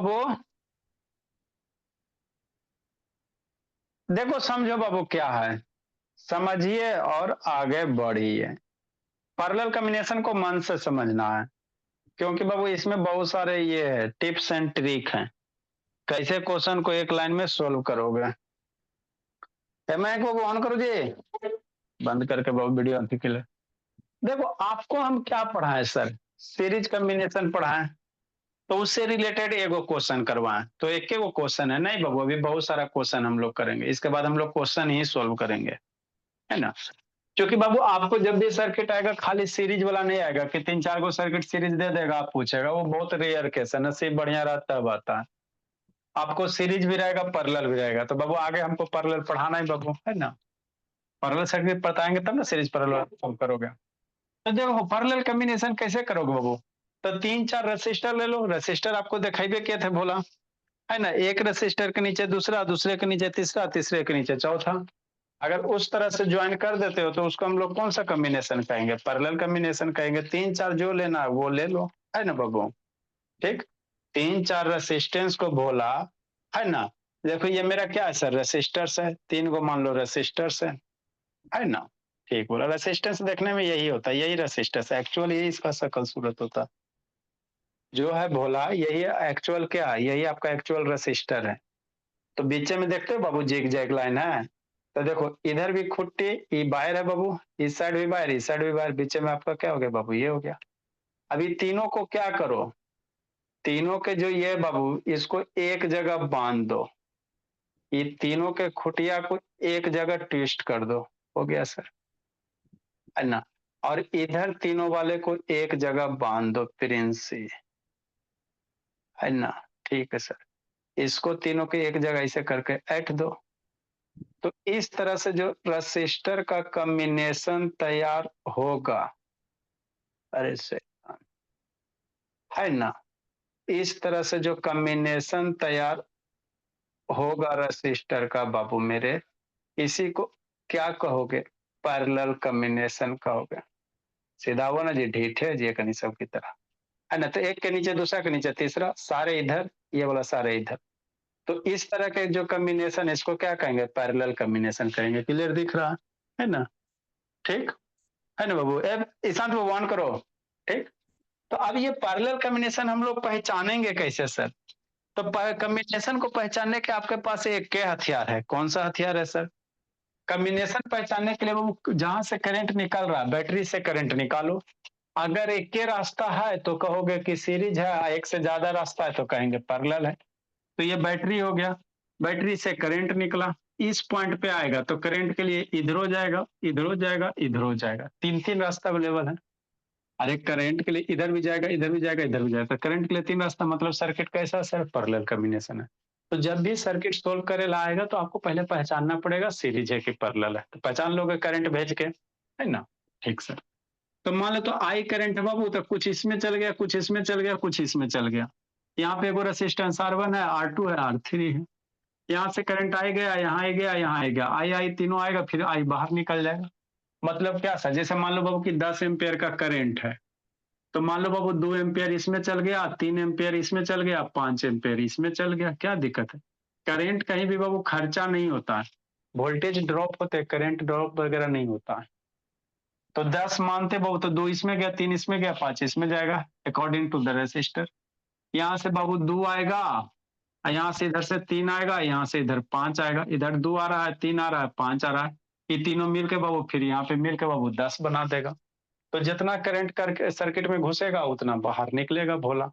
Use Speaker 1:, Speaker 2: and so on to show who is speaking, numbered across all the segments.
Speaker 1: वो देखो, समझो बाबू क्या है, समझिए और आगे बढ़िए। पैरेलल कॉम्बिनेशन को मन से समझना है, क्योंकि बाबू इसमें बहुत सारे ये है टिप्स एंड ट्रिक हैं, कैसे क्वेश्चन को एक लाइन में सोल्व करोगे। मैं को ऑन करो जी, बंद करके बाबू वीडियो अभी के लिए। देखो आपको हम क्या पढ़ाएं सर, सीरीज कॉम्बिनेशन पढ़ाएं, तो उससे रिलेटेड एगो क्वेश्चन करवाएं, तो एक वो क्वेश्चन है नहीं बाबू, अभी बहुत सारा क्वेश्चन हम लोग करेंगे, इसके बाद हम लोग क्वेश्चन ही सोल्व करेंगे, है ना। क्योंकि बाबू आपको जब भी सर्किट आएगा खाली सीरीज वाला नहीं आएगा कि 3-4 गो सर्किट सीरीज दे देगा आप पूछेगा, वो बहुत रेयर केस है, नसीब बढ़िया रहता है आता है। आपको सीरीज भी रहेगा पैरेलल भी रहेगा, तो बाबू आगे हमको पैरेलल पढ़ाना ही बाबू, है ना। पैरेलल सर्किट बताएंगे तब ना सीरीज पैरेलल सॉल्व करोगे। तो देखो पैरेलल कॉम्बिनेशन कैसे करोगे बाबू, तो 3-4 रेसिस्टर ले लो, रेसिस्टर आपको दिखाई किए थे बोला, है ना। एक रेसिस्टर के नीचे दूसरा, दूसरे के नीचे तीसरा, तीसरे के नीचे चौथा। अगर उस तरह से ज्वाइन कर देते हो तो उसको हम लोग कौन सा कॉम्बिनेशन कहेंगे, पैरेलल कॉम्बिनेशन कहेंगे। 3-4 जो लेना है वो ले लो, है ना बाबू। ठीक, 3-4 रेसिस्टेंस को बोला, है ना। देखो ये मेरा क्या है सर, रेसिस्टर्स है, 3 को मान लो रेसिस्टर्स है ना। ठीक बोला, रेसिस्टेंस देखने में यही होता है, यही रेसिस्टेंस एक्चुअल, यही इसका शकल सूरत होता है जो है भोला, यही एक्चुअल क्या है, यही आपका एक्चुअल रेसिस्टर है। तो बीच में देखते हो बाबू जिग जैग लाइन है, तो देखो इधर भी खुट्टी, ये बाहर है बाबू, इस साइड भी बाहर, इस साइड भी बाहर, बीच में आपका क्या हो गया बाबू, ये हो गया। अभी तीनों को क्या करो, तीनों के जो ये बाबू इसको एक जगह बांध दो, ये तीनों के खुटिया को एक जगह ट्विस्ट कर दो, हो गया सर, है ना। और इधर तीनों वाले को एक जगह बांध दो प्रिंसी, है ना। ठीक है सर, इसको तीनों के एक जगह ऐसे करके ऐठ दो। तो इस तरह से जो रसिस्टर का कॉम्बिनेशन तैयार होगा, अरे से, है ना, इस तरह से जो कॉम्बिनेशन तैयार होगा रसिस्टर का बाबू मेरे, इसी को क्या कहोगे, पैरेलल कॉम्बिनेशन कहोगे। सीधा हुआ ना जी, ढीठे जी कहीं सब की तरह, है ना। तो एक के नीचे दूसरा के नीचे तीसरा, सारे इधर, ये वाला सारे इधर। तो इस तरह के जो कॉम्बिनेशन, इसको क्या कहेंगे, पैरेलल कॉम्बिनेशन कहेंगे। क्लियर दिख रहा है ना। ठीक है ना बाबू, अब ईशांत बाबू ऑन करो। ठीक, तो अब ये पैरेलल कॉम्बिनेशन हम लोग पहचानेंगे कैसे सर, तो कॉम्बिनेशन को पहचानने के आपके पास एक के हथियार है, कौन सा हथियार है सर। कॉम्बिनेशन पहचानने के लिए वो जहां से करंट निकल रहा है, बैटरी से करंट निकालो। अगर एक के रास्ता है तो कहोगे कि सीरीज है, एक से ज्यादा रास्ता है तो कहेंगे पैरेलल है। तो ये बैटरी हो गया, बैटरी से करंट निकला, इस पॉइंट पे आएगा तो करंट के लिए इधर हो जाएगा, इधर हो जाएगा, इधर हो जाएगा, 3-3 रास्ता अवेलेबल है। अरे करंट के लिए इधर भी जाएगा, इधर भी जाएगा, इधर भी जाएगा, तो करंट के लिए 3 रास्ता, मतलब सर्किट कैसा सर, पैरेलल कॉम्बिनेशन है। तो जब भी सर्किट सोल्व करे ला आएगा तो आपको पहले पहचानना पड़ेगा सीरीज है कि पैरेलल है, तो पहचान लोगे करंट भेज के, है ना। ठीक सर, तो मान लो तो आई करंट है बाबू, तो कुछ इसमें चल गया, कुछ इसमें चल गया, कुछ इसमें चल गया। यहाँ पे एगो रेसिस्टेंस R1 है, R2 है, R3 है। यहाँ से करंट आई गया, यहाँ आई गया, यहाँ आई गया, आई आई तीनों आएगा, फिर आई बाहर निकल जाएगा। मतलब क्या सर, जैसे मान लो बाबू कि 10 एम्पियर का करंट है, तो मान लो बाबू 2 एम्पियर इसमें चल गया, 3 एम्पियर इसमें चल गया, 5 एम्पियर इसमें चल गया, क्या दिक्कत है। करंट कहीं भी बाबू खर्चा नहीं होता है, वोल्टेज ड्रॉप होते हैं, करंट ड्रॉप वगैरह नहीं होता है। तो 10 मानते बाबू, तो 2 इसमें गया, 3 इसमें गया, 5 इसमें जाएगा, अकॉर्डिंग टू द रेसिस्टर। यहाँ से बाबू 2 आएगा, यहाँ से इधर से 3 आएगा, यहाँ से इधर 5 आएगा, इधर 2 आ रहा है, 3 आ रहा है, 5 आ रहा है, ये तीनों मिलके बाबू फिर यहाँ पे मिलके बाबू 10 बना देगा। तो जितना करंट करके सर्किट में घुसेगा उतना बाहर निकलेगा भोला।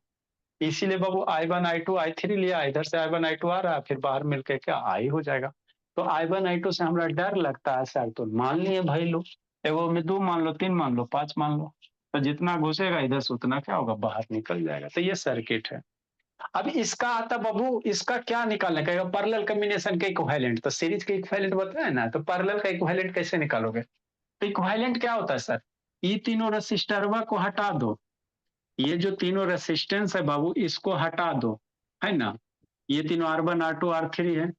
Speaker 1: इसीलिए बाबू I1 I2 I3 लिया, इधर से I1 I2 आ रहा है, फिर बाहर मिलके क्या आई हो जाएगा। तो I1 I2 से हमारा डर लगता है सर, तो मान लिए भाई लो, एगो में 2 मान लो, 3 मान लो, 5 मान लो, तो जितना घुसेगा इधर से उतना क्या होगा, बाहर निकल जाएगा। तो ये सर्किट है। अब इसका आता बाबू, इसका क्या निकालने का, पैरेलल कॉम्बिनेशन के इक्विवेलेंट, तो सीरीज के इक्विवेलेंट बताया ना, तो पैरेलल का इक्विवेलेंट कैसे निकालोगे। तो इक्विवेलेंट क्या होता है सर, ये तीनों रेसिस्टरवा को हटा दो, ये जो तीनों रेसिस्टेंस है बाबू इसको हटा दो, है ना। ये तीनों R1 R2 R3 है,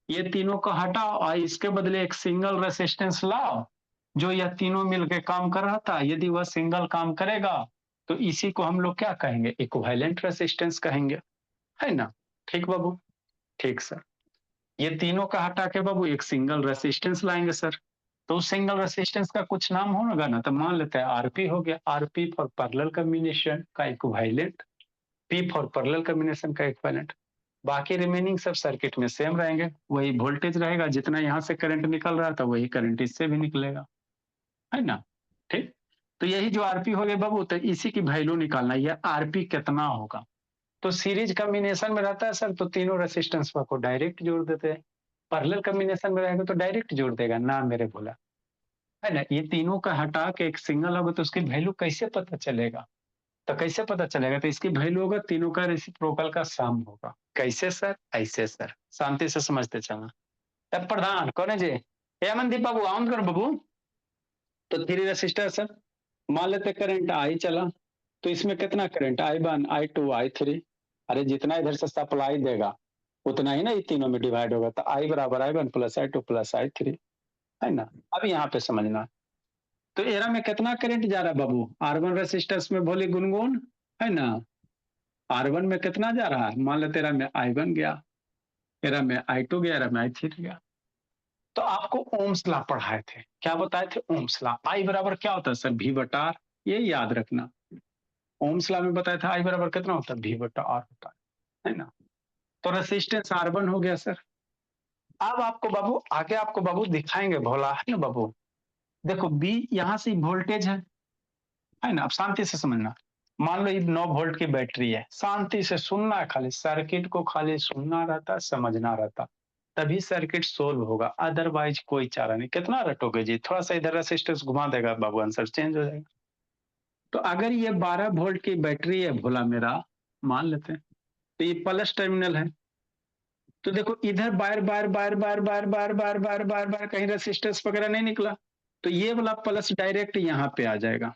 Speaker 1: ये तीनों को हटाओ और इसके बदले एक सिंगल रेसिस्टेंस लाओ जो यह तीनों मिलकर काम कर रहा था। यदि वह सिंगल काम करेगा तो इसी को हम लोग क्या कहेंगे, इक्विवेलेंट रेसिस्टेंस कहेंगे, है ना। ठीक बाबू? ठीक सर। ये तीनों का हटा के बाबू एक सिंगल रेसिस्टेंस लाएंगे सर। तो उस सिंगल रेसिस्टेंस का कुछ नाम होगा ना, तो मान लेते हैं आरपी हो गया, आरपी फॉर पैरेलल कॉम्बिनेशन का equivalent, P for parallel combination का इक्विवेलेंट। बाकी रिमेनिंग सब सर्किट में सेम रहेंगे, वही वोल्टेज रहेगा, जितना यहाँ से करंट निकल रहा था वही करंट इससे भी निकलेगा, है ना? ठीक। तो यही जो आरपी हो गया बाबू, तो इसी की वैल्यू निकालना, ये आरपी कितना होगा। तो सीरीज कॉम्बिनेशन में रहता है सर, तो तीनों रेसिस्टेंस को डायरेक्ट जोड़ देते हैं। पैरेलल कॉम्बिनेशन में रहेगा तो डायरेक्ट जोड़ देगा ना मेरे बोला, है ना? ये तीनों का हटा के एक सिंगल होगा, तो उसकी वैल्यू कैसे पता चलेगा? तो कैसे पता चलेगा? तो इसकी वैल्यू होगा तीनों का रेसिप्रोकल का सम होगा। कैसे सर? ऐसे सर, शांति से समझते चलना। तब प्रधान कौन है जी? ए अमनदीप बाबू ऑन करो बाबू। तो थ्री रेसिस्टर सर, मान लेते करंट आई चला, तो इसमें कितना करंट, I1 I2 I3। अरे जितना इधर से सप्लाई देगा उतना ही ना ये तीनों में डिवाइड होगा, तो I बराबर I1 plus I2 plus I3, है ना? अब यहाँ पे समझना, तो एरा में कितना करंट जा रहा है बाबू? R1 रेसिस्टर्स में भोली गुनगुन, है ना? R1 में कितना जा रहा है? मान लेते एरा में I1 गया, एरा में I2 गया, एरा में I3 गया। तो आपको ओम्स लॉ पढ़ाए थे, क्या बताए थे? Ohm's law. I बराबर क्या होता है सर? V बटा R, ये याद रखना। ओम्स लॉ में बताया था I बराबर कितना होता है? V बटा R होता है ना? तो रेसिस्टेंस R1 हो गया सर। अब आपको बाबू आगे आपको बाबू दिखाएंगे भोला, है ना बाबू? देखो बी यहाँ से वोल्टेज है ना? अब शांति से समझना। मान लो ये 9 वोल्ट की बैटरी है, शांति से सुनना है, खाली सर्किट को खाली सुनना रहता, समझना रहता, तभी सर्किट सोल्व होगा, अदरवाइज कोई चारा नहीं। कितना रटोगे जी? थोड़ा सा इधर रेसिस्टेंस घुमा देगा बाबू, आंसर चेंज हो जाएगा। तो अगर ये 12 वोल्ट की बैटरी है भोला मेरा, मान लेते हैं, तो ये प्लस टर्मिनल है, तो देखो इधर बार बार बार बार बार बार बार बार बार बार कहीं रेसिस्टेंस वगैरह नहीं निकला, तो ये वाला प्लस डायरेक्ट यहाँ पे आ जाएगा।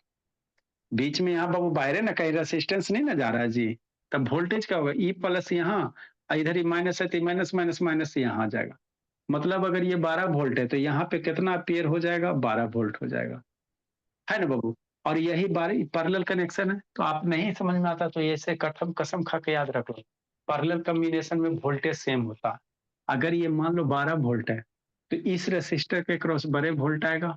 Speaker 1: बीच में यहाँ बाबू बाहर है ना, कहीं रेसिस्टेंस नहीं ना जा रहा है जी, तब वोल्टेज क्या होगा? ई प्लस यहाँ, इधर ही माइनस है तो माइनस माइनस माइनस यहाँ आ जाएगा। मतलब अगर ये 12 वोल्ट है तो यहाँ पे कितना अम्पियर हो जाएगा? 12 वोल्ट हो जाएगा, है ना बाबू? और यही पैरेलल कनेक्शन है, तो आप नहीं समझ में आता तो ऐसे कसम कसम खा के याद रख लो, पैरेलल कॉम्बिनेशन में वोल्टेज सेम होता है। अगर ये मान लो 12 वोल्ट है, तो इस रेसिस्टर के क्रॉस बड़े वोल्ट आएगा।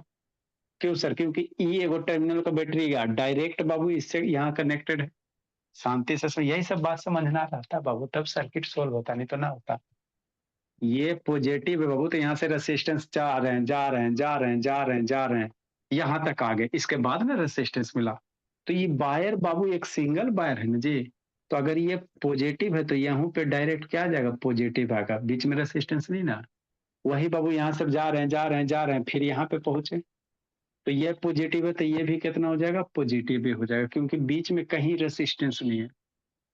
Speaker 1: क्यों सर? क्योंकि ई एगो टर्मिनल का बैटरी गया डायरेक्ट बाबू, इससे यहाँ कनेक्टेड है। शांति से यही सब बात समझना रहता है बाबू, तब सर्किट सोल्व होता, नहीं तो ना होता। ये पॉजिटिव है बाबू, तो यहाँ से रेसिस्टेंस जा रहे हैं जा रहे हैं जा रहे हैं जा रहे हैं जा रहे हैं, यहाँ तक आ गए, इसके बाद ना रेसिस्टेंस मिला। तो ये वायर बाबू एक सिंगल वायर है ना जी, तो अगर ये पॉजिटिव है तो यहाँ पे डायरेक्ट क्या आ जाएगा? पॉजिटिव आएगा, बीच में रेसिस्टेंस नहीं ना। वही बाबू यहाँ सब जा रहे हैं जा रहे हैं जा रहे हैं, फिर यहाँ पे पहुंचे, तो ये पॉजिटिव है तो ये भी कितना हो जाएगा? पॉजिटिव भी हो जाएगा, क्योंकि बीच में कहीं रेसिस्टेंस नहीं है।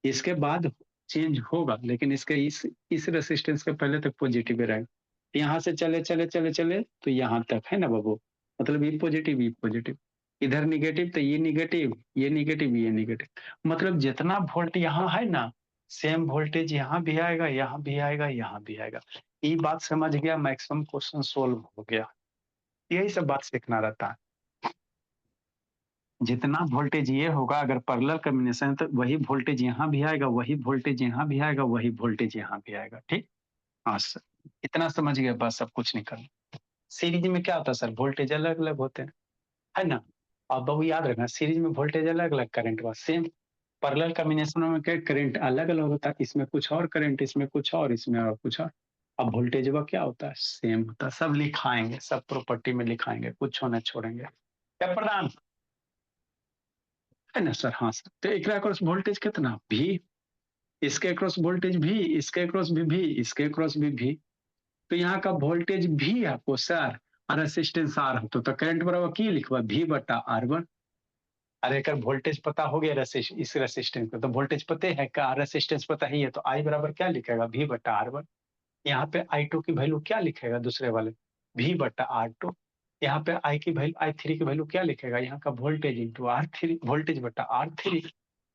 Speaker 1: इसके बाद चेंज होगा, लेकिन इसके इस रेसिस्टेंस के पहले तक पॉजिटिव ही रहेगा। यहाँ से चले चले चले चले तो यहाँ तक, है ना बाबू? मतलब ये पॉजिटिव ये पॉजिटिव, इधर निगेटिव तो ये निगेटिव ये निगेटिव ये निगेटिव, मतलब जितना वोल्ट यहाँ है ना, सेम वोल्टेज यहाँ भी आएगा यहाँ भी आएगा यहाँ भी आएगा। ये बात समझ गया, मैक्सिमम क्वेश्चन सोल्व हो गया। यही सब बात सीखना रहता है। जितना वोल्टेज ये होगा अगर पैरेलल कॉम्बिनेशन है, तो वही वोल्टेज यहाँ भी आएगा वही वोल्टेज यहाँ भी आएगा वही वोल्टेज यहाँ भी आएगा। ठीक, हाँ सर, इतना समझ गया, बस सब कुछ नहीं करना। सीरीज में क्या होता है सर? वोल्टेज अलग अलग होते हैं, है ना? अब बाबू याद रखना, सीरीज में वोल्टेज अलग अलग, करंट बस सेम। पैरेलल कॉम्बिनेशन में क्या करंट अलग अलग होता है, इसमें कुछ और करंट, इसमें कुछ और, इसमें और कुछ और। अब वोल्टेज वह क्या होता है? सेम होता है। सब लिखाएंगे, सब प्रॉपर्टी में लिखाएंगे, कुछ होना छोड़ेंगे। क्या प्रधान, है ना सर? हाँ सर, तो एक क्रॉस वोल्टेज कितना? भी, इसके क्रॉस वोल्टेज भी, इसके क्रॉस भी, इसके क्रॉस भी। तो यहाँ का वोल्टेज भी आपको सर और रेसिस्टेंस आर हो, तो करंट बराबर की लिखवा? भी बटा R1। अरे अगर वोल्टेज पता हो गया इस रेसिस्टेंस का, तो वोल्टेज पते है का, रेसिस्टेंस पता ही है, तो I बराबर क्या लिखेगा? भी बटा R1। यहाँ पे I2 की वैल्यू क्या लिखेगा? दूसरे वाले भी बटा R2। यहाँ पे I की वैल्यू I3 की वैल्यू क्या लिखेगा? यहाँ का वोल्टेज इंटू R3, वोल्टेज बटा R3।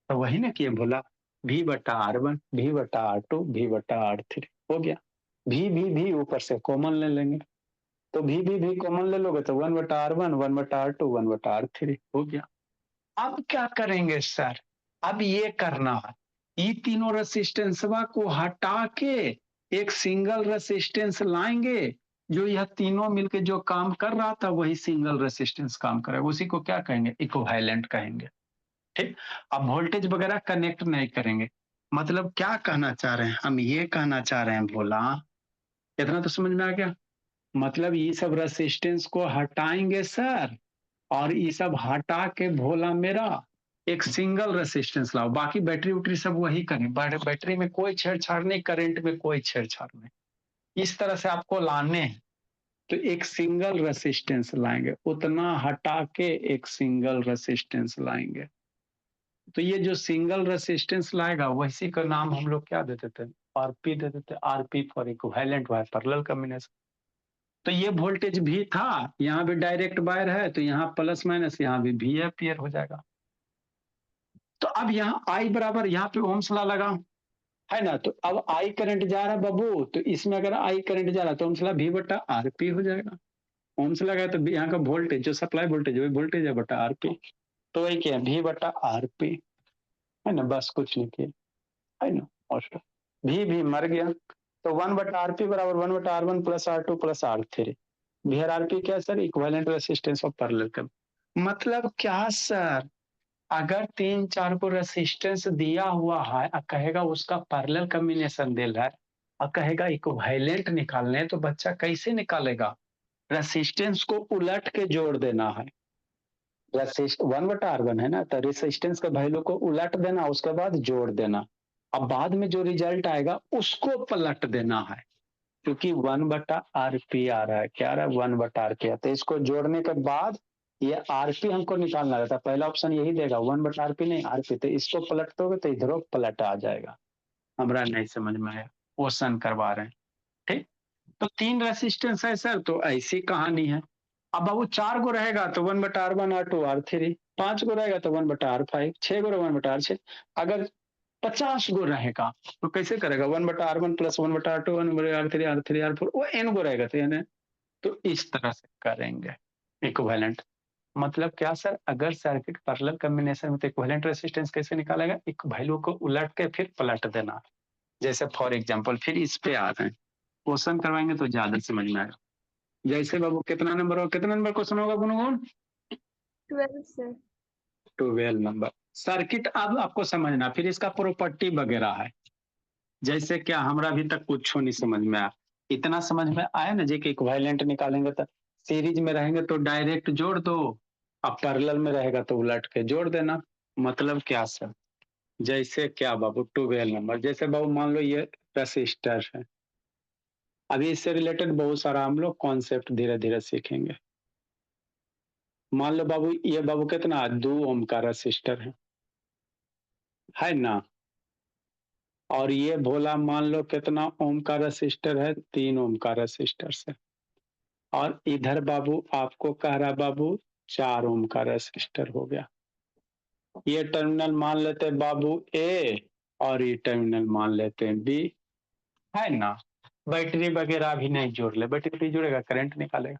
Speaker 1: तो वही ना कि बोला भी बटा R1 भी बटा R2 भी बटा R3 हो गया। भी ऊपर से कॉमन ले लेंगे, तो भी कॉमन ले लोगे तो 1 बटा R1 1 बटा R2 1 बटा R3 हो गया। अब क्या करेंगे सर? अब ये करना है, ये तीनों रेसिस्टेंसवा को हटा के एक सिंगल रेसिस्टेंस लाएंगे, जो यह तीनों मिलके जो काम कर रहा था वही सिंगल रेसिस्टेंस काम करेगा, उसी को क्या कहेंगे, इक्विवेलेंट कहेंगे। ठीक। अब वोल्टेज वगैरह कनेक्ट नहीं करेंगे। मतलब क्या कहना चाह रहे हैं हम, ये कहना चाह रहे हैं भोला, इतना तो समझ में आ गया। मतलब ये सब रेसिस्टेंस को हटाएंगे सर, और ये सब हटा के भोला मेरा एक सिंगल रेसिस्टेंस लाओ, बाकी बैटरी उटरी सब वही करें, बैटरी में कोई छेड़छाड़ नहीं, करंट में कोई छेड़छाड़ नहीं, इस तरह से आपको लाने हैं। तो एक सिंगल रेसिस्टेंस लाएंगे, उतना हटा के एक सिंगल रेसिस्टेंस लाएंगे। तो ये जो सिंगल रेसिस्टेंस लाएगा वैसी का नाम हम लोग क्या देते थे, आरपी दे देते, RP for equivalent wire parallel combination. तो ये वोल्टेज भी था, यहाँ भी डायरेक्ट वायर है, तो यहाँ प्लस माइनस, यहाँ भी वी एम्पियर हो जाएगा। तो अब यहाँ आई बराबर, यहाँ पे ओम्स लॉ लगा है ना, तो अब आई करंट जा रहा है बाबू, तो इसमें अगर आई करंट जा रहा है तो ओम्स लॉ वी बटा आरपी हो जाएगा। ओम्स लगा तो यहाँ का वोल्टेज जो सप्लाई वोल्टेज वही वोल्टेज है बटा आरपी, तो वही क्या है, वी बटा आरपी है ना, बस कुछ नहीं किया है ना। और भी मर गया, तो वन बटा आरपी बराबर वन बटा R one plus R two plus R three. We are RP क्या sir, equivalent resistance of parallel कम। मतलब क्या सर, अगर तीन चार को रेसिस्टेंस दिया हुआ है और कहेगा उसका पैरेलल कॉम्बिनेशन दे रहा है और कहेगा इक्विवेलेंट निकालने, तो बच्चा कैसे निकालेगा, रेसिस्टेंस को उलट के जोड़ देना है। रेसिस्ट वन बटा आर वन है ना, तो रेसिस्टेंस के वैल्यू को उलट देना, उसके बाद जोड़ देना, अब बाद में जो रिजल्ट आएगा उसको पलट देना है, क्योंकि वन बटा आरपी आ रहा है, क्या आ रहा है, वन बटा आरपी है, तो इसको जोड़ने के बाद ये आरपी हमको निकालना रहता है, पहला ऑप्शन यही देगा, वन बटा आरपी नहीं आरपी, तो इसको पलट दोगे तो इधर पलट आ जाएगा। हमारा नहीं समझ में आया, क्वेश्चन करवा रहे हैं। ठीक। तो तीन रेसिस्टेंस है सर, तो ऐसी कहानी है। अब बाबू चार गो रहेगा तो वन बटा R one R two R three, पांच गो रहेगा तो वन बटा आर फाइव, छह गो वन बटा आर छह, अगर 50 गो रहेगा तो कैसे करेगा, वन बटा आर वन प्लस वन बटा आर टू वन बटा आर थ्री आर फोर, वो एन गो रहेगा, तो यानी तो इस तरह से करेंगे इक्विवेलेंट। मतलब क्या सर, अगर सर्किट पैरेलल कॉम्बिनेशन में, तो इक्विवेलेंट रेसिस्टेंस कैसे निकालेगा, एक वैल्यू को उलट के फिर पलट देना। जैसे फॉर एग्जांपल फिर इस पे आ रहे हैं, क्वेश्चन करवाएंगे तो ज्यादा समझ में आएगा। जैसे बाबू कितना नंबर हो, कितना नंबर क्वेश्चन होगा गुनगुन,
Speaker 2: 12 सर।
Speaker 1: 12 नंबर। सर्किट अब आपको समझना, फिर इसका प्रॉपर्टी वगैरह है। जैसे क्या हमारा अभी तक कुछ नहीं समझ में आया, इतना समझ में आया ना जी कि इक्विवेलेंट निकालेंगे तो सीरीज में रहेंगे तो डायरेक्ट जोड़ दो, अब पैरेलल में रहेगा तो उलट के जोड़ देना। मतलब क्या सर, जैसे क्या बाबू 12 नंबर, जैसे बाबू मान लो ये रेसिस्टर है, अभी इससे रिलेटेड बहुत सारा हम लोग कॉन्सेप्ट धीरे धीरे सीखेंगे। मान लो बाबू ये बाबू कितना 2 ओम का रेसिस्टर है ना, और ये भोला मान लो कितना ओम का रेसिस्टर है, 3 ओम का रेसिस्टर से, और इधर बाबू आपको कह रहा बाबू 4 ओम का रेसिस्टर हो गया। ये टर्मिनल मान लेते हैं बाबू ए, और ये टर्मिनल मान लेते हैं बी है ना। बैटरी वगैरह भी नहीं जोड़ ले, बैटरी जोड़ेगा करंट निकालेगा।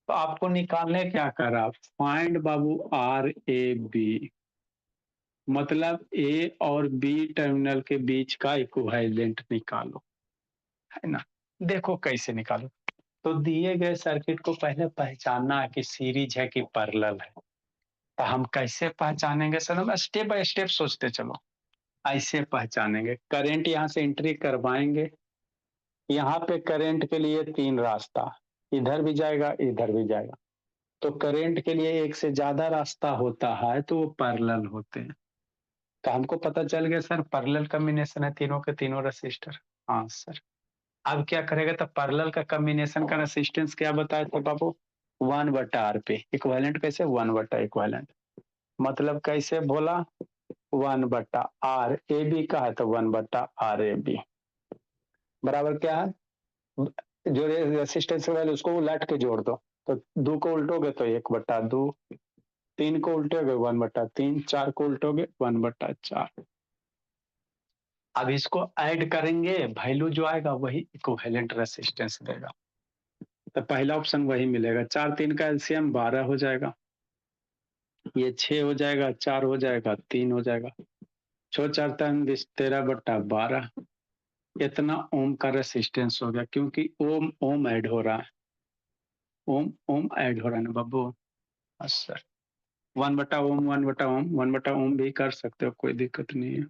Speaker 1: तो आपको निकालने क्या करा, फाइंड बाबू आर ए बी, मतलब ए और बी टर्मिनल के बीच का इक्विवेलेंट निकालो है ना। देखो कैसे निकालो, तो दिए गए सर्किट को पहले पहचानना है कि सीरीज है कि पैरेलल है। तो हम कैसे पहचानेंगे सर, हम स्टेप बाय स्टेप सोचते चलो। ऐसे पहचानेंगे, करंट यहाँ से एंट्री करवाएंगे, यहाँ पे करंट के लिए 3 रास्ता, इधर भी जाएगा इधर भी जाएगा, तो करंट के लिए एक से ज्यादा रास्ता होता है तो वो पैरेलल होते हैं। तो हमको पता चल गया सर पैरेलल कॉम्बिनेशन है तीनों के तीनों रेसिस्टर। हाँ सर। अब क्या करेगा, तो पैरेलल का कॉम्बिनेशन का रेसिस्टेंस क्या बताया था बाबू, 1 बटा आर पे, इक्विवेलेंट कैसे 1 बटा इक्विवेलेंट, मतलब कैसे बोला 1 बटा आर ए बी का है तो 1 बटा आर ए बी बराबर क्या है, जो रेसिस्टेंस वैल्यू उसको उलट के जोड़ दो, तो 2 को उल्टोगे तो 1 बटा 2, 3 को उल्टोगे 1 बटा 3, 4 को उल्टोगे 1 बटा 4। अब इसको ऐड करेंगे, वैल्यू जो आएगा वही इक्विवेलेंट रेसिस्टेंस देगा। तो पहला ऑप्शन वही मिलेगा, 4 3 का एलसीएम 12 हो जाएगा, ये 6 हो जाएगा, 4 हो जाएगा, 3 हो जाएगा, 4 3 13/12 इतना ओम का रेसिस्टेंस हो गया, क्योंकि ओम ओम ऐड हो रहा है, ओम ओम ऐड हो रहा है ना बाबू। अच्छा, 1/ओम 1/ओम 1/ओम भी कर सकते हो, कोई दिक्कत नहीं है।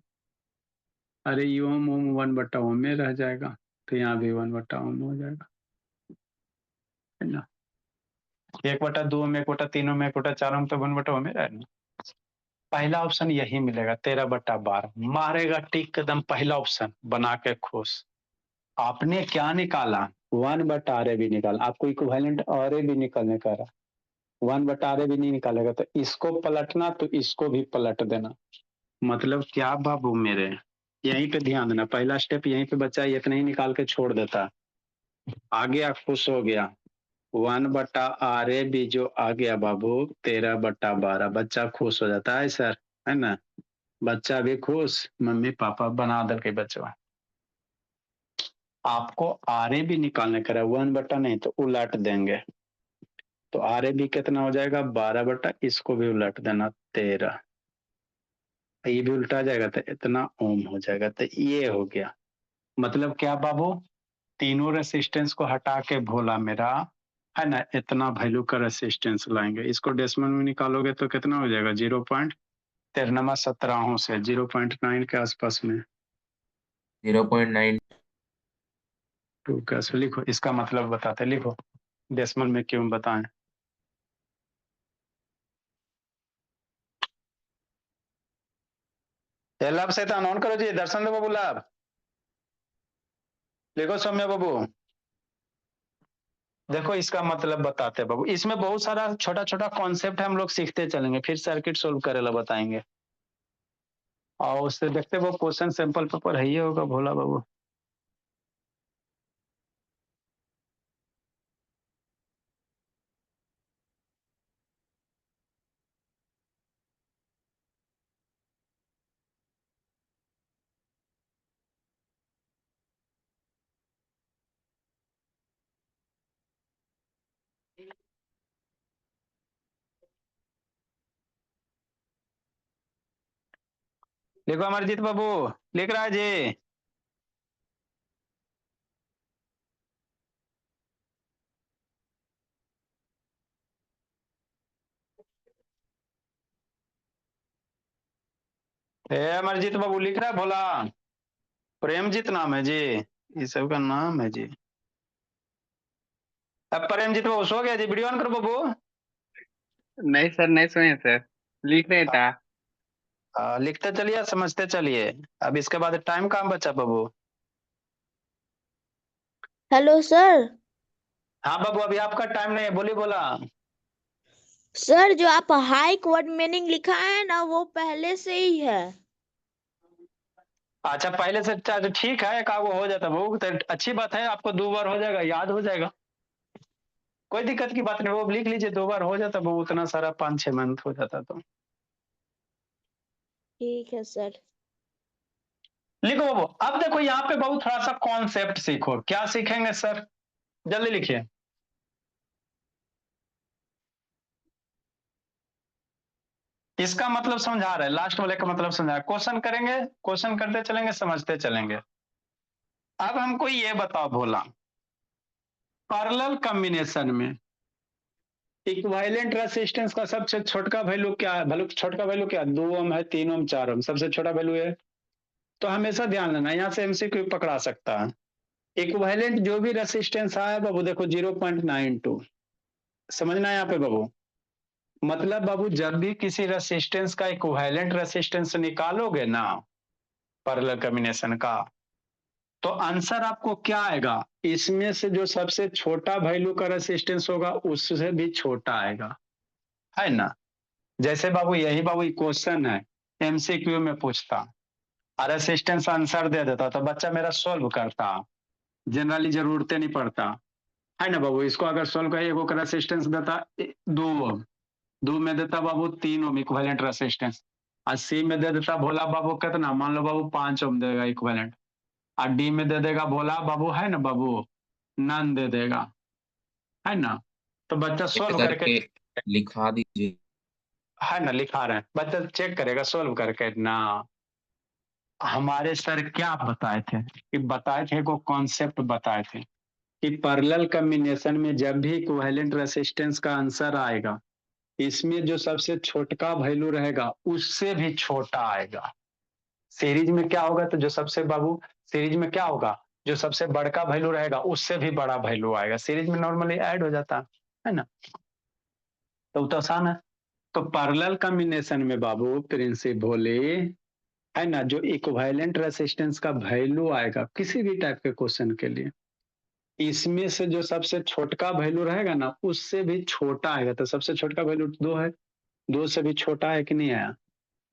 Speaker 1: अरे ये ओम ओम 1/ओम में रह जाएगा, तो यहाँ भी 1/ओम हो जाएगा, है ना। 1/2 में 1/3 में 1/4 में तो 1/ओम में रहेगा। पहला ऑप्शन यही मिलेगा, 13/12 मारेगा टिक एकदम पहला ऑप्शन बना के खुश। आपने क्या निकाला, 1/आर भी निकाला, आपको इक्विवेलेंट आर भी निकालने का रहा, 1/आर भी नहीं निकालेगा तो इसको पलटना तो इसको भी पलट देना। मतलब क्या बाबू मेरे, यहीं पे ध्यान देना, पहला स्टेप यहीं पे बच्चा इतना ही निकाल के छोड़ देता, आ गया खुश हो गया। 1/आर भी जो आ गया बाबू 13/12, बच्चा खुश हो जाता है सर, है ना। बच्चा भी खुश, मम्मी पापा बना दल के बच्चा। आपको आर भी निकालने का 1/, नहीं तो उलट देंगे, तो आर भी कितना हो जाएगा 12/, इसको भी उलट देना 13, ये भी उल्टा जाएगा तो इतना ओम हो जाएगा, तो ये हो गया। मतलब क्या बाबू, तीनों रेसिस्टेंस को हटा के भोला मेरा, है ना, इतना वैल्यू का रेसिस्टेंस लाएंगे। इसको डेसिमल में निकालोगे तो कितना हो जाएगा, 0.13 से 0.9 के आसपास में
Speaker 3: 0.9
Speaker 1: टू कैसे लिखो, इसका मतलब बताते, लिखो डेसिमल में क्यों बताएं। लाभ से ऑन करो जी, दर्शन दो बाबू लाभ, लिखो सौम्य बाबू। देखो इसका मतलब बताते बाबू, इसमें बहुत सारा छोटा छोटा कॉन्सेप्ट हम लोग सीखते चलेंगे, फिर सर्किट सोल्व करेला बताएंगे, और उससे देखते वो क्वेश्चन सैंपल पेपर है ही होगा भोला बाबू। लिखो अमरजीत बाबू, लिख रहा है जी। अमरजीत बाबू लिख रहा है भोला, प्रेमजीत नाम है जी, ये सब का नाम है जी। अब प्रेमजीत बाबू सो गया जी, वीडियो ऑन करो बाबू।
Speaker 4: नहीं सर, नहीं सुने सर, लिख नहीं था।
Speaker 1: लिखते चलिए, समझते चलिए। अब इसके बाद टाइम कहाँ बचा बाबू।
Speaker 2: Hello sir.
Speaker 1: हाँ बाबू, अभी आपका टाइम नहीं है, बोलिए बोला।
Speaker 2: सर जो आप हाइक वर्ड मीनिंग लिखा है ना, वो पहले से ही है।
Speaker 1: अच्छा पहले से, अच्छा ठीक है, एक आगो हो जाता बाबू तो अच्छी बात है, आपको 2 बार हो जाएगा, याद हो जाएगा, कोई दिक्कत की बात नहीं, वो लिख लीजिए, 2 बार हो जाता बाबू, उतना सारा 5-6 मंथ हो जाता तो।
Speaker 2: ठीक है सर।
Speaker 1: लिखो बाबू, अब देखो यहाँ पे बाबू थोड़ा सा कॉन्सेप्ट सीखो, क्या सीखेंगे सर, जल्दी लिखिए। इसका मतलब समझा रहे, लास्ट वाले का मतलब समझा रहे, क्वेश्चन करेंगे, क्वेश्चन करते चलेंगे, समझते चलेंगे। अब हमको ये बताओ भोला, पैरेलल कॉम्बिनेशन में इक्विवेलेंट रेजिस्टेंस का सबसे छोटा वैल्यू क्या है, वैल्यू छोटा वैल्यू क्या, 2 ओम है, 3 ओम, 4 ओम, सबसे छोटा वैल्यू है। तो हमेशा ध्यान देना, यहाँ से एमसीक्यू पकड़ा सकता है। इक्विवेलेंट जो भी रेजिस्टेंस आया बाबू देखो 0.92, समझना है यहाँ पे बाबू। मतलब बाबू जब भी किसी रेजिस्टेंस का इक्विवेलेंट रेजिस्टेंस निकालोगे ना पैरेलल कॉम्बिनेशन का, तो आंसर आपको क्या आएगा, इसमें से जो सबसे छोटा वैल्यू का रेजिस्टेंस होगा उससे भी छोटा आएगा, है ना। जैसे बाबू यही बाबू क्वेश्चन है, एमसीक्यू में पूछता, रेजिस्टेंस आंसर दे देता तो बच्चा मेरा सोल्व करता, जनरली जरूरत नहीं पड़ता, है ना बाबू। इसको अगर सोल्व कर एगो का रेजिस्टेंस देता 2 ओम, 2 में देता बाबू 3 ओम इक्विवेलेंट रेजिस्टेंस, और सी में दे देता भोला बाबू कितना, मान लो बाबू 5 ओम देगा इक्विवेलेंट, और डी में दे देगा भोला बाबू, है ना बाबू, नन दे देगा, है ना। तो बच्चा सोल्व करके,
Speaker 3: लिखा दीजिए।
Speaker 1: है ना, लिखा रहे हैं, बच्चा चेक करेगा सोल्व करके ना। हमारे सर क्या बताए थे कि बताए थे को कॉन्सेप्ट बताए थे कि पैरेलल कॉम्बिनेशन में जब भी इक्विवेलेंट रेसिस्टेंस का आंसर आएगा इसमें जो सबसे छोटका वैल्यू रहेगा उससे भी छोटा आएगा। सीरीज में क्या होगा तो जो सबसे बाबू सीरीज में क्या होगा जो सबसे बड़का वैल्यू रहेगा उससे भी बड़ा वैल्यू आएगा। सीरीज में नॉर्मली ऐड हो जाता है ना, तो आसान है। तो पैरेलल कॉम्बिनेशन में बाबू प्रिंसिपली है ना जो इक्विवेलेंट रेसिस्टेंस का वैल्यू आएगा किसी भी टाइप के क्वेश्चन के लिए इसमें से जो सबसे छोटका वैल्यू रहेगा ना उससे भी छोटा आएगा। तो सबसे छोटका वैल्यू 2 है, 2 से भी छोटा है कि नहीं आया।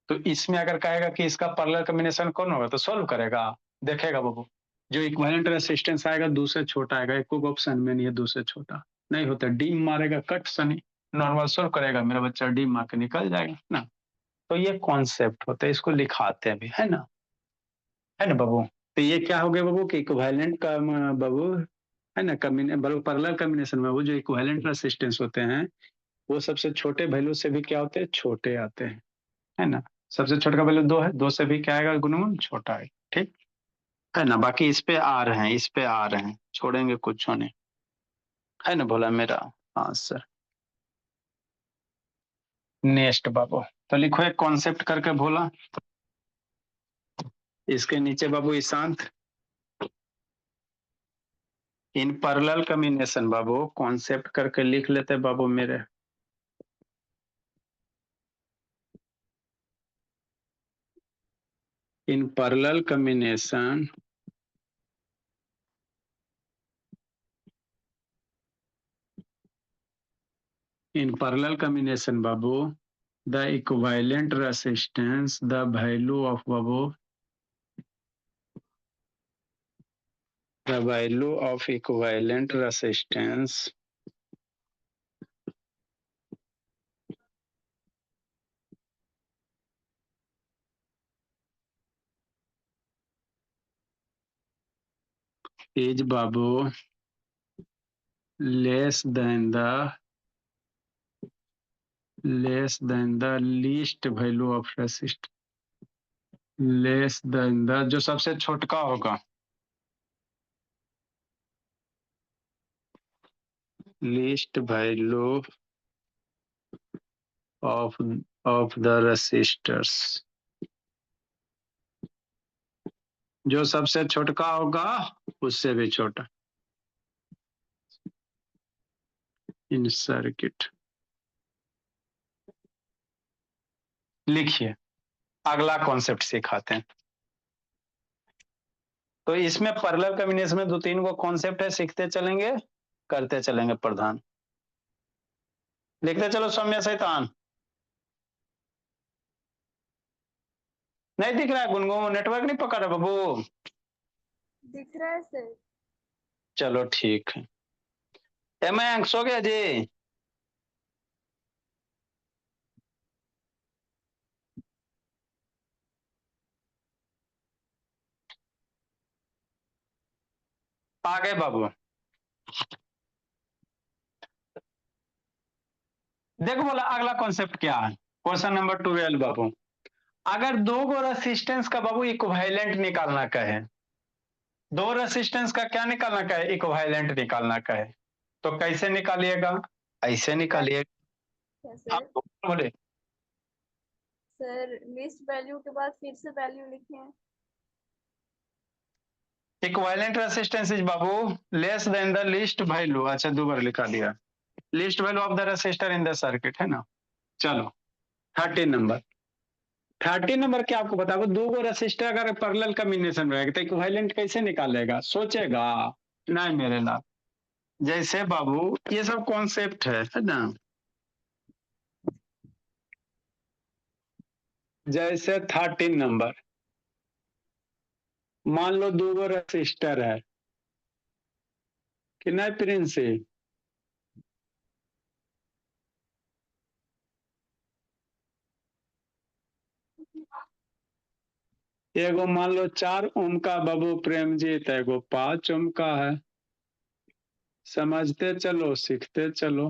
Speaker 1: तो इसमें अगर कहेगा कि इसका पैरेलल कॉम्बिनेशन कौन होगा तो सॉल्व करेगा, देखेगा बाबू जो इक्विवेलेंट रेसिस्टेंस आएगा 2 से छोटा आएगा। एक ऑप्शन में नहीं है 2 से छोटा नहीं होता, डी मारेगा कट सनी नॉर्मल सॉल्व करेगा मेरा बच्चा डी मार के निकल जाएगा ना। तो ये कॉन्सेप्ट होता है, इसको लिखाते हैं भी है ना बाबू। तो ये क्या हो गया बाबू कि इक्विवेलेंट का बाबू है ना पैरेलल कॉम्बिनेशन में वो जो इक्विवेलेंट रेसिस्टेंस होते हैं वो सबसे छोटे वैल्यू से भी क्या होते हैं छोटे आते हैं, है ना। सबसे छोटे का वैल्यू 2 है, 2 से भी क्या आएगा गुणनफल छोटा है, ठीक है ना। बाकी इस पे आ रहे हैं, इस पे आ रहे हैं, छोड़ेंगे कुछ नहीं, है ना बोला मेरा। हाँ सर नेक्स्ट बाबू तो लिखो एक कॉन्सेप्ट करके बोला इसके नीचे बाबू ईशांत इन पैरेलल कॉम्बिनेशन बाबू कॉन्सेप्ट करके लिख लेते बाबू मेरे। In parallel combination in parallel combination babu the equivalent resistance the value of babu the value of equivalent resistance is babu less than the least value of resistance less than the जो सबसे छोटका होगा least value of the resistors जो सबसे छोटका होगा उससे भी छोटा इन सर्किट। लिखिए अगला कॉन्सेप्ट सिखाते हैं। तो इसमें पैरेलल कॉम्बिनेशन में 2-3 को कॉन्सेप्ट है, सीखते चलेंगे करते चलेंगे प्रधान। लिखते चलो सौम्य शैतान नहीं दिख रहा है गुनगुन नेटवर्क नहीं पकड़ रहा बाबू।
Speaker 2: दिख रहा है सर।
Speaker 1: चलो ठीक है मैं सो गया जी। आ गए बाबू देखो बोला अगला कॉन्सेप्ट क्या है। क्वेश्चन नंबर 12 बाबू अगर दो गो रेसिस्टेंस का बाबू इक्विवेलेंट निकालना कहे, दो रेसिस्टेंस का क्या निकालना कहे इक्विवेलेंट निकालना कहे तो कैसे निकालिएगा, ऐसे निकालिएगा।
Speaker 2: सर
Speaker 1: आप बोले
Speaker 2: सर लिस्ट वैल्यू के बाद फिर से वैल्यू लिखें।
Speaker 1: Equivalent resistance is Babu less than the least value. अच्छा दो बार लिखा दिया least value of the resistor in the circuit, है ना। चलो 13 नंबर क्या आपको बता दो गो रेसिस्टर अगर पैरेलल कॉम्बिनेशन रहेगा तो इक्विवेलेंट कैसे निकालेगा सोचेगा नहीं मेरे लाल। जैसे बाबू ये सब कॉन्सेप्ट है ना। जैसे 13 नंबर मान लो दो गो रेसिस्टर है कि नहीं प्रिंस। एगो मान लो 4 ओम का बाबू प्रेमजीत एगो 5 ओम का है। समझते चलो सीखते चलो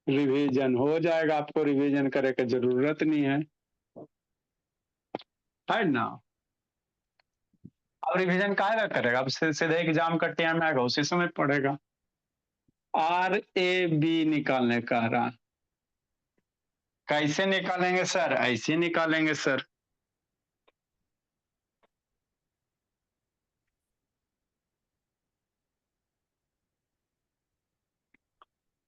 Speaker 1: रिवीजन हो जाएगा, आपको रिवीजन करे की जरूरत नहीं है। है ना। अब रिवीजन काहे करेगा, अब सीधे एग्जाम का टाइम आएगा उसी समय पढ़ेगा। RAB निकालने कह रहा, कैसे निकालेंगे सर, ऐसे निकालेंगे सर।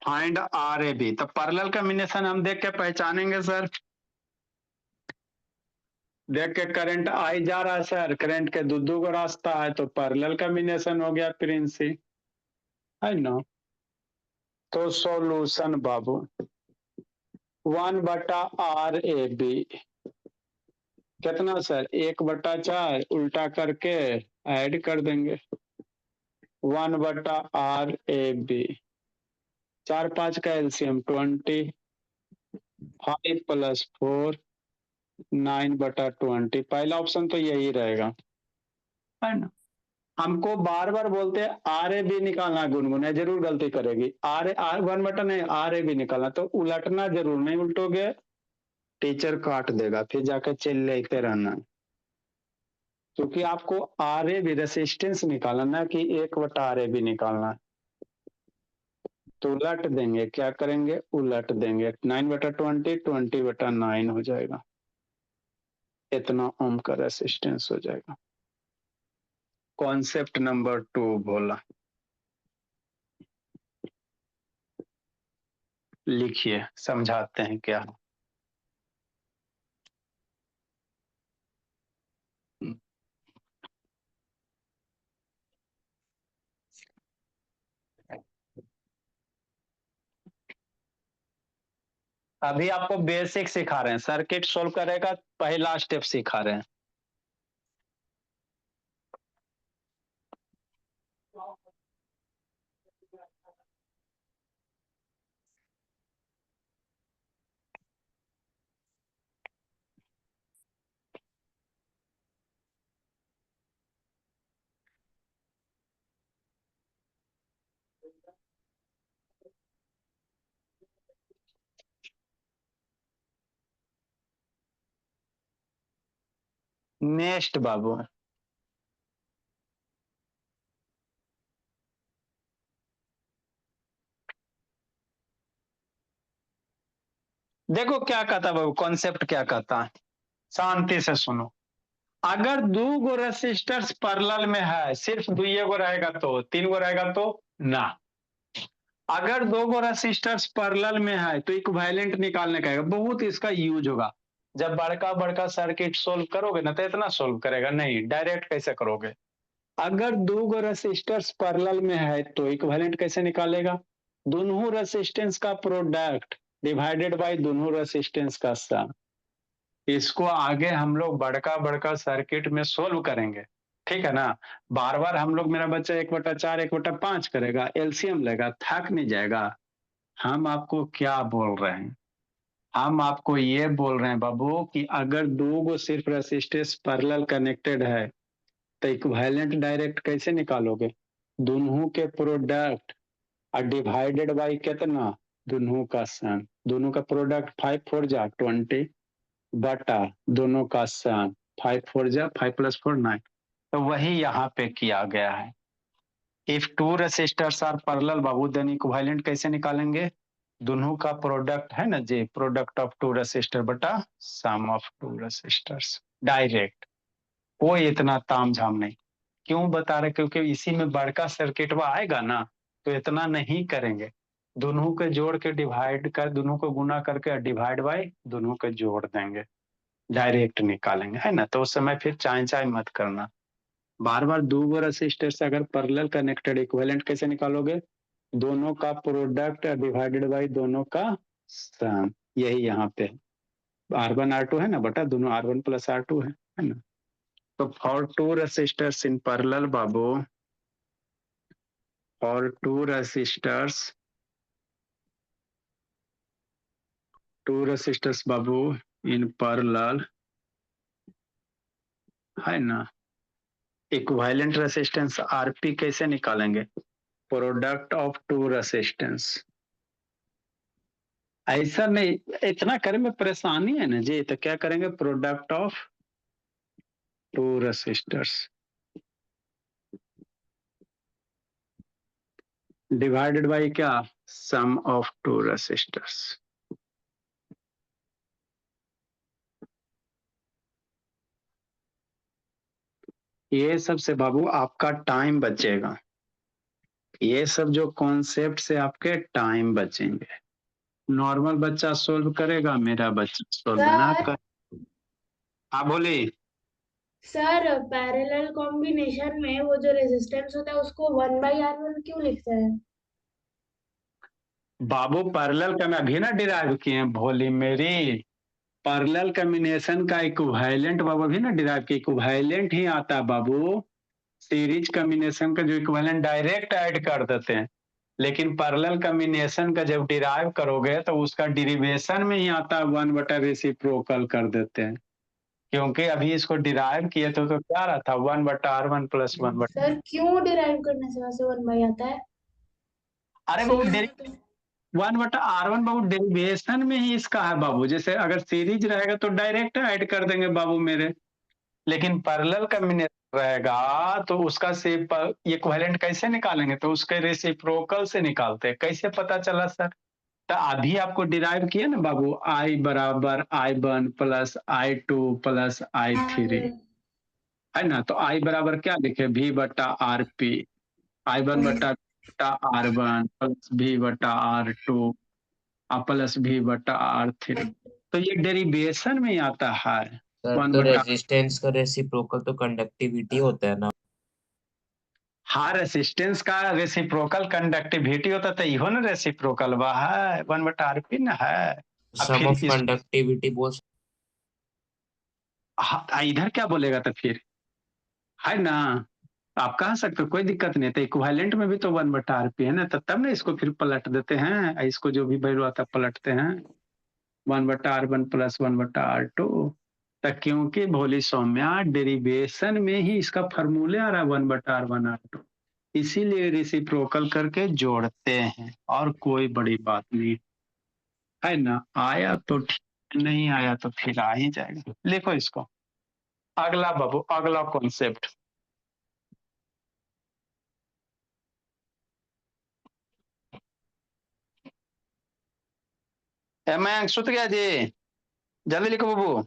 Speaker 1: फाइंड RAB, तो पैरेलल कॉम्बिनेशन हम देख के पहचानेंगे सर। देख के करंट आई जा रहा है सर, करंट के दो को रास्ता है तो पैरेलल कॉम्बिनेशन हो गया प्रिंसी, है ना। तो सॉल्यूशन बाबू 1/RAB कितना सर, 1/4 उल्टा करके ऐड कर देंगे 1/RAB, 4 5 का एलसीएम 20, 5 + 4 9/20। पहला ऑप्शन तो यही रहेगा, है ना। हमको बार बार बोलते हैं RAB निकालना, गुनगुन है जरूर गलती करेगी। आर 1 नहीं RAB निकालना, तो उलटना जरूर, नहीं उल्टोगे टीचर काट देगा, फिर जाकर चल लेते रहना। क्योंकि आपको RAB रेसिस्टेंस निकालना, ना कि 1/RAB निकालना। तो उलट देंगे, क्या करेंगे, उलट देंगे 9/20 20/9 हो जाएगा, इतना ओम का रेसिस्टेंस हो जाएगा। कॉन्सेप्ट नंबर 2 बोला, लिखिए समझाते हैं क्या। अभी आपको बेसिक सिखा रहे हैं, सर्किट सोल्व करेगा पहला स्टेप सिखा रहे हैं। नेक्स्ट बाबू, देखो क्या कहता बाबू, कॉन्सेप्ट क्या कहता है, शांति से सुनो। अगर 2 गो रेसिस्टर्स पैरेलल में है, सिर्फ 2 गो रहेगा तो, 3 गो रहेगा तो ना। अगर 2 गो रेसिस्टर्स पैरेलल में है तो इक्विवेलेंट निकालने का है, बहुत इसका यूज होगा। जब बड़का बड़का सर्किट सोल्व करोगे ना तो इतना सोल्व करेगा नहीं, डायरेक्ट कैसे करोगे। अगर 2 गो रेसिस्टर्स पैरेलल में है तो इक्विवेलेंट कैसे निकालेगा, दोनों रेसिस्टेंस का प्रोडक्ट डिवाइडेड बाय दोनों रेसिस्टेंस का सम। इसको आगे हम लोग बड़का बड़का सर्किट में सोल्व करेंगे, ठीक है ना। बार बार हम लोग, मेरा बच्चा 1/4 1/5 करेगा, एलसीएम लेगा, थक नहीं जाएगा। हम आपको क्या बोल रहे हैं, हम आपको ये बोल रहे हैं बाबू कि अगर 2 गो सिर्फ रेसिस्टेंस पैरेलल कनेक्टेड है तो इक्विवेलेंट डायरेक्ट कैसे निकालोगे, दोनों के प्रोडक्ट और डिवाइडेड बाई कितना, दोनों का सम। दोनों का प्रोडक्ट 5 4 जा 20 बटा दोनों का सम, 5 4 जा 5 + 4 9। तो वही यहाँ पे किया गया है। इफ 2 रेसिस्टर्स आर पैरेलल बाबू, देन इक्विवेलेंट कैसे निकालेंगे, दोनों का प्रोडक्ट है ना जी, प्रोडक्ट ऑफ 2 रेसिस्टर बटा सम ऑफ 2 रेसिस्टर्स, डायरेक्ट। कोई इतना तामझाम नहीं। क्यों बता रहे, क्योंकि इसी में बड़का सर्किट आएगा ना तो इतना नहीं करेंगे। दोनों के जोड़ के डिवाइड कर, दोनों को गुना करके डिवाइड बाय दोनों के जोड़ देंगे, डायरेक्ट निकालेंगे, है ना। तो उस समय फिर चाय चाय मत करना। बार बार 2 गो रेसिस्टर से अगर पैरेलल कनेक्टेड, इक्विवेलेंट कैसे निकालोगे, दोनों का प्रोडक्ट डिवाइडेड बाय दोनों का सम। यही यहाँ पे R1 R2 है ना बटा दोनों R1 + R2 है ना। तो for 2 resistors in parallel Babu, for 2 resistors, 2 resistors Babu in parallel, है ना। इक्विवेलेंट रेसिस्टेंस RP कैसे निकालेंगे, प्रोडक्ट ऑफ 2 रेसिस्टेंस। ऐसा नहीं, इतना करे में परेशानी है ना जी, तो क्या करेंगे, product of two resistors divided by क्या, सम ऑफ टू रेसिस्टर्स। ये सबसे बाबू आपका टाइम बचेगा, ये सब जो कॉन्सेप्ट से आपके टाइम बचेंगे। नॉर्मल बच्चा सोल्व करेगा, मेरा बच्चा सोल्व ना कर। हाँ बोली।
Speaker 2: सर पैरेलल कॉम्बिनेशन में वो जो रेजिस्टेंस होता है उसको 1/R1 क्यों लिखते हैं?
Speaker 1: बाबू पैरेलल का मैं अभी ना डिराइव किए हैं, भोली मेरी। पैरेलल कॉम्बिनेशन का इक्विवेलेंट बाबू अभी ना डिराइव किए, इक्विवेलेंट ही आता है बाबू। सीरीज कॉम्बिनेशन का जो इक्विवेलेंट डायरेक्ट ऐड कर देते हैं, लेकिन पैरेलल कॉम्बिनेशन का जब डिराइव करोगे तो उसका डेरिवेशन में ही आता है, 1/रेसिप्रोकल कर देते हैं। क्योंकि अभी इसको डिराइव किए तो क्या रहा था, 1/R1 प्लस 1/।
Speaker 2: सर क्यों डिराइव करने से वैसे 1/, आता है?
Speaker 1: अरे बाबू
Speaker 2: सीरीज में तो
Speaker 1: 1/R1 बाबू डेरिवेशन में ही इसका है बाबू। जैसे अगर सीरीज रहेगा तो डायरेक्ट ऐड कर देंगे बाबू मेरे, लेकिन पैरेलल कॉम्बिनेशन रहेगा तो उसका से इक्विवेलेंट कैसे निकालेंगे, तो उसके रेसिप्रोकल से निकालते हैं। कैसे पता चला सर? तो अभी आपको डिराइव किया ना बाबू, I बराबर I1 plus I2 plus I3, है ना। तो I बराबर क्या लिखे, V/RP, I1/R1 plus V/R2 plus V/R3। तो ये डेरिवेशन में आता है।
Speaker 3: सर
Speaker 1: वन
Speaker 3: तो
Speaker 1: बटा
Speaker 3: रेजिस्टेंस का रेसिप्रोकल तो कंडक्टिविटी होता है ना।
Speaker 1: हाँ, रेसिस्टेंस का रेसिप्रोकल कंडक्टिविटी होता तो इहो ना रेसिप्रोकल बा है, 1/RP ना है। अब
Speaker 3: सम
Speaker 1: फिर
Speaker 3: ऑफ
Speaker 1: इस
Speaker 3: कंडक्टिविटी बोल।
Speaker 1: इधर क्या बोलेगा तो फिर, है ना। आप कह सकते हो, कोई दिक्कत नहीं। तो इक्विवेलेंट में भी तो 1/RP है ना, तब ना इसको फिर पलट देते हैं, इसको जो भी वैल्यू आता है पलटते हैं, 1/R1 प्लस 1/R2। क्योंकि भोली सौम्या डेरिवेशन में ही इसका फॉर्मूले आ रहा है 1/R1R2, इसीलिए रेसिप्रोकल करके जोड़ते हैं, और कोई बड़ी बात नहीं, है ना। आया तो ठीक, नहीं आया तो फिर आ ही जाएगा। लिखो इसको। अगला बाबू, अगला कॉन्सेप्ट। मैं सुत गया जी, जल्दी लिखो बाबू।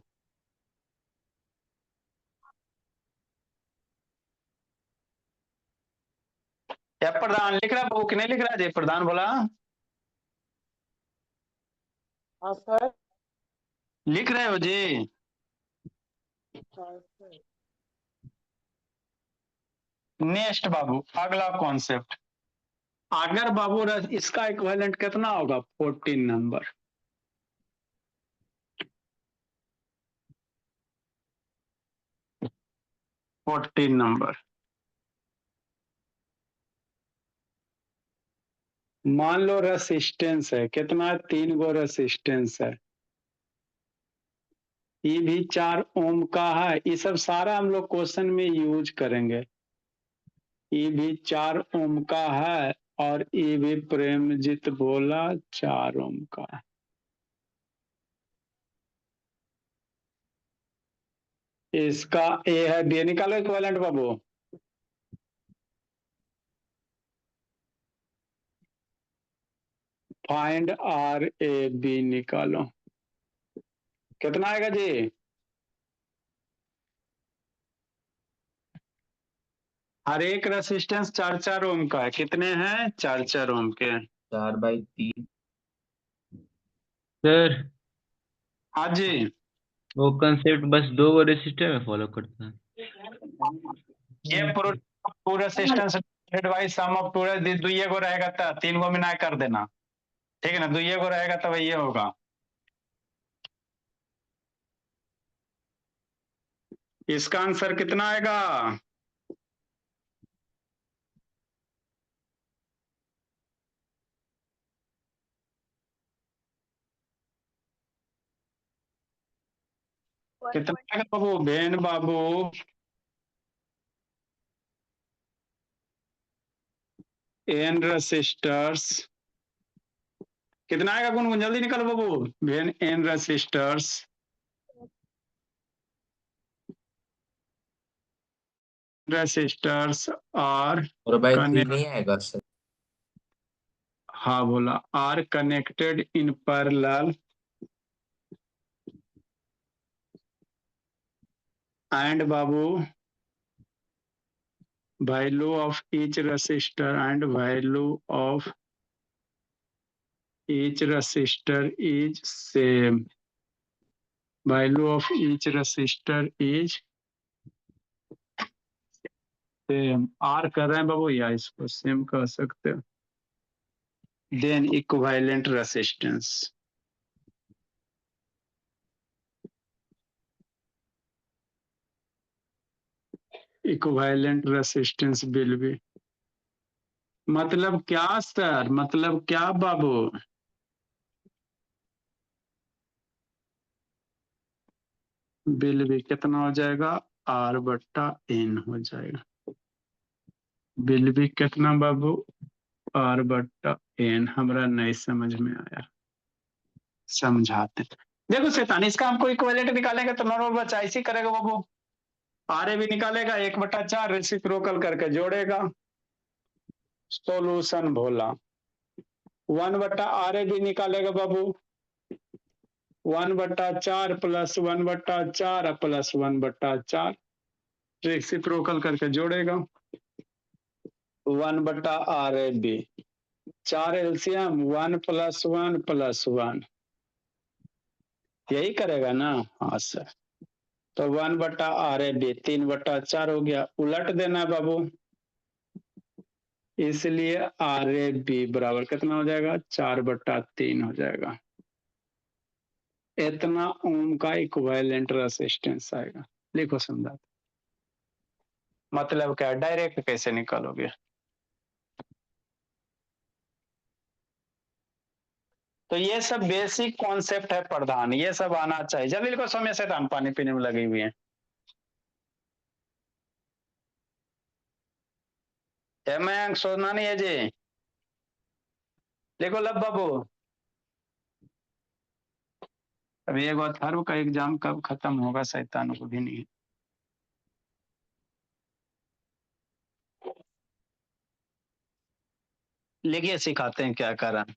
Speaker 1: या प्रधान लिख रहा बाबू कि नहीं लिख रहा जी? प्रधान बोला
Speaker 5: सर।
Speaker 1: लिख रहे हो जी? नेक्स्ट बाबू, अगला कॉन्सेप्ट। अगर बाबू इसका इक्विवेलेंट कितना होगा, 14 नंबर। मान लो रेसिस्टेंस है कितना, 3 गो रेसिस्टेंस है। ये भी 4 ओम का है। ये सब सारा हम लोग क्वेश्चन में यूज करेंगे। ये भी 4 ओम का है, और ये भी प्रेमजीत बोला 4 ओम का है। इसका ए है बी, निकालो इक्विवेलेंट बाबू। फाइंड RAB निकालो, कितना आएगा जी? हर एक रेसिस्टेंस 4-4 ओम का है। कितने हैं? 4-4 ओम के।
Speaker 3: 4/3।
Speaker 5: सर
Speaker 1: हाँ जी।
Speaker 5: वो कंसेप्ट बस 2 रेसिस्टर में फॉलो करता है।
Speaker 1: ये पूरा system divided by sum of two, दुइये गो रहेगा तो 3 गो में ना कर देना, ठीक है ना। दुइये गो रहेगा तब ये होगा। इसका आंसर कितना आएगा? कितना आएगा बाबू, बेन बाबू? एन रेसिस्टर्स कितना आएगा? गुनगुन जल्दी निकालो बाबू। When N resistors resistors are
Speaker 3: और भाई
Speaker 1: कनेक्ट,
Speaker 3: तीन ही आएगा सर।
Speaker 1: हाँ बोला, are connected in parallel and बाबू value of each resistor and value of each resistor is same. Value of each resistor is same. R कर रहे हैं बाबू, या इसको सेम कह सकते हो। Then equivalent resistance. Equivalent resistance will be, मतलब क्या सर, मतलब क्या बाबू? बिल भी कितना हो जाएगा, R बट्टा N हो जाएगा। बिल भी कितना बाबू, R बट्टा N। हमारा नहीं समझ में आया, समझाते। देखो शैतान, इसका हमको इक्विवेलेंट निकालेंगे तो नॉर्मल बच्चा ऐसे करेगा बाबू, आर भी निकालेगा 1/4 रेसिप्रोकल करके जोड़ेगा, सॉल्यूशन भोला। 1/R भी निकालेगा बाबू, 1/4 प्लस 1/4 प्लस 1/4 रेसिप्रोकल करके जोड़ेगा, 1/R बी। 4 एलसीएम 1 + 1 + 1, यही करेगा ना? हाँ सर। तो 1/R बी 3/4 हो गया, उलट देना है बाबू, इसलिए आर ए बी बराबर कितना हो जाएगा, 4/3 हो जाएगा। इतना ओम का इक्विवेलेंट रेजिस्टेंस आएगा। लिखो समझा, मतलब क्या, डायरेक्ट कैसे निकालोगे? तो ये सब बेसिक कॉन्सेप्ट है प्रधान, ये सब आना चाहिए। जल्दी लिखो, समय से पानी पीने में लगी हुई है। सोना नहीं है जी, लिखो लब बाबू। अभी एक अथर्व का एग्जाम कब खत्म होगा शैतान को भी नहीं। लिखिए, सिखाते हैं क्या कारण।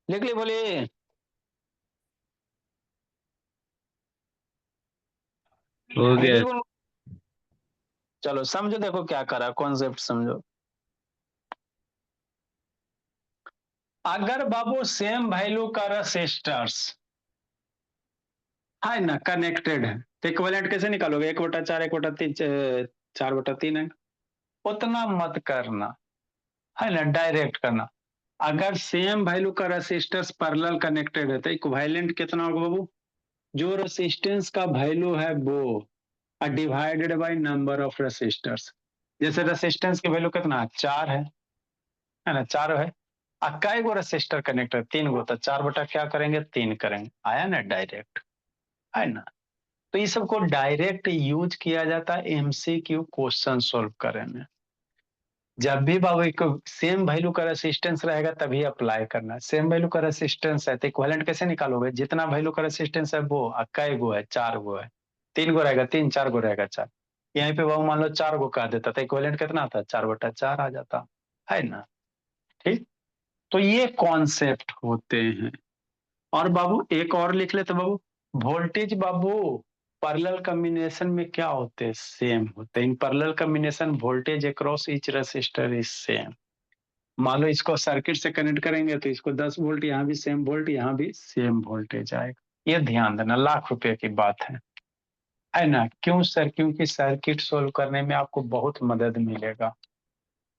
Speaker 1: लिख ली, बोलिए।
Speaker 5: हो गया।
Speaker 1: चलो समझो, देखो क्या करा, कॉन्सेप्ट समझो। अगर बाबू सेम वैल्यू का रेसिस्टर्स है ना, कनेक्टेड है, तो इक्विवेलेंट कैसे निकालोगे? 1/4 1/3 4/3 है, उतना मत करना, है ना, डायरेक्ट करना। अगर सेम वैल्यू का रेसिस्टर्स पैरेलल कनेक्टेड है तो इक्विवेलेंट कितना होगा बाबू? जो रेसिस्टेंस का वैल्यू है वो divided by number of resistors. जैसे रेसिस्टेंस की वैल्यू कितना है, 4 है ना, 4 है। कई गो रेसिस्टर कनेक्ट है, 3 गो, तो 4 बटा क्या करेंगे, 3 करेंगे। आया ना डायरेक्ट, है ना? तो ये सबको डायरेक्ट यूज किया जाता है एमसीक्यू क्वेश्चन सोल्व करने में। जब भी बाबू एक सेम वैल्यू का रेसिस्टेंस रहेगा तभी अप्लाई करना है। सेम वैल्यू का रेसिस्टेंस है तो इक्विवेलेंट कैसे निकालोगे? जितना वैल्यू का रेसिस्टेंस है वो, कई गो है, 4 गो है, 3 गो रहेगा 3, 4 गो रहेगा 4। यहीं पे बाबू मान लो 4 गो कह देता था, इक्विवेलेंट कितना था, 4/4 आ जाता, है ना? ठीक, तो ये कॉन्सेप्ट होते हैं। और बाबू एक और लिख लेते बाबू, वोल्टेज बाबू पैरेलल कॉम्बिनेशन में क्या होते हैं, सेम होते हैं। इन parallel combination voltage across each resistor is same. मान लो इसको सर्किट से कनेक्ट करेंगे तो इसको 10 वोल्ट, यहाँ भी सेम वोल्ट, यहाँ भी सेम वोल्टेज आएगा। ये ध्यान देना, लाख रुपए की बात है ना? क्यों सर? क्योंकि सर्किट सोल्व करने में आपको बहुत मदद मिलेगा।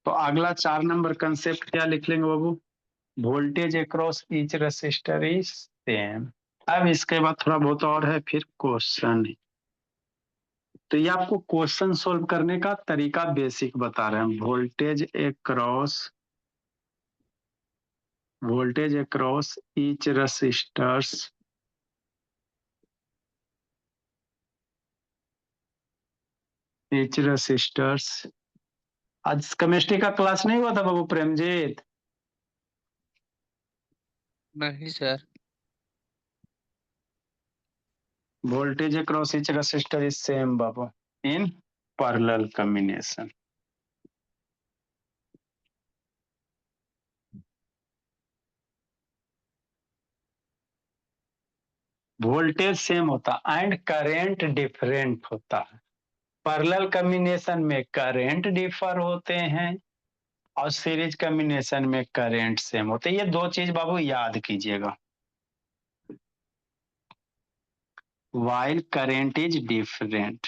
Speaker 1: तो अगला 4 नंबर कंसेप्ट क्या लिख लेंगे बाबू? Voltage across each resistor is same. अब इसके बाद थोड़ा बहुत और है, फिर क्वेश्चन। तो ये आपको क्वेश्चन सोल्व करने का तरीका बेसिक बता रहे हैं। Voltage across each resistors. आज केमिस्ट्री का क्लास नहीं हुआ था बाबू प्रेमजीत?
Speaker 4: नहीं sir.
Speaker 1: Voltage across each resistor is same Babu in parallel combination। Voltage same होता एंड करेंट डिफरेंट होता है। पैरेलल कॉम्बिनेशन में करंट डिफर होते हैं और सीरीज कॉम्बिनेशन में करंट सेम होते हैं। ये दो चीज बाबू याद कीजिएगा। while current is different,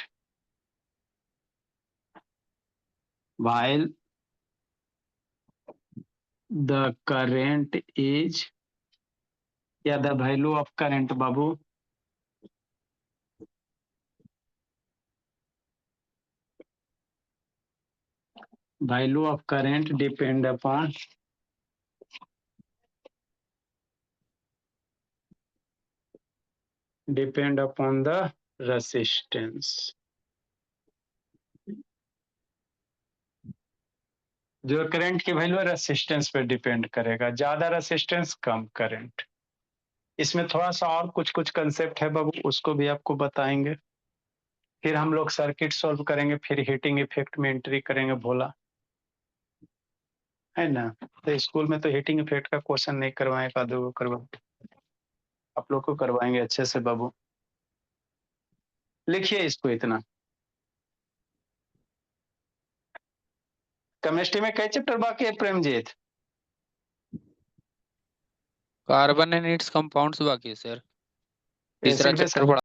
Speaker 1: while the current is, या the value of current Babu, value of current depend upon the resistance। जो करंट की वैल्यू है रेसिस्टेंस पे डिपेंड करेगा, ज्यादा रेसिस्टेंस कम करंट। इसमें थोड़ा सा और कुछ कंसेप्ट है बाबू, उसको भी आपको बताएंगे। फिर हम लोग सर्किट सॉल्व करेंगे, फिर हीटिंग इफेक्ट में एंट्री करेंगे भोला, है ना। तो स्कूल में तो हीटिंग इफेक्ट का क्वेश्चन नहीं करवाए, एक आधे को करवाए, आप लोग को करवाएंगे अच्छे से बाबू। लिखिए इसको इतना। केमिस्ट्री में कई चैप्टर बाकी है Premjit?
Speaker 4: Carbon and its compounds बाकी है सर। तीसरा
Speaker 1: एसिड बेस
Speaker 4: चैप्टर पढ़ा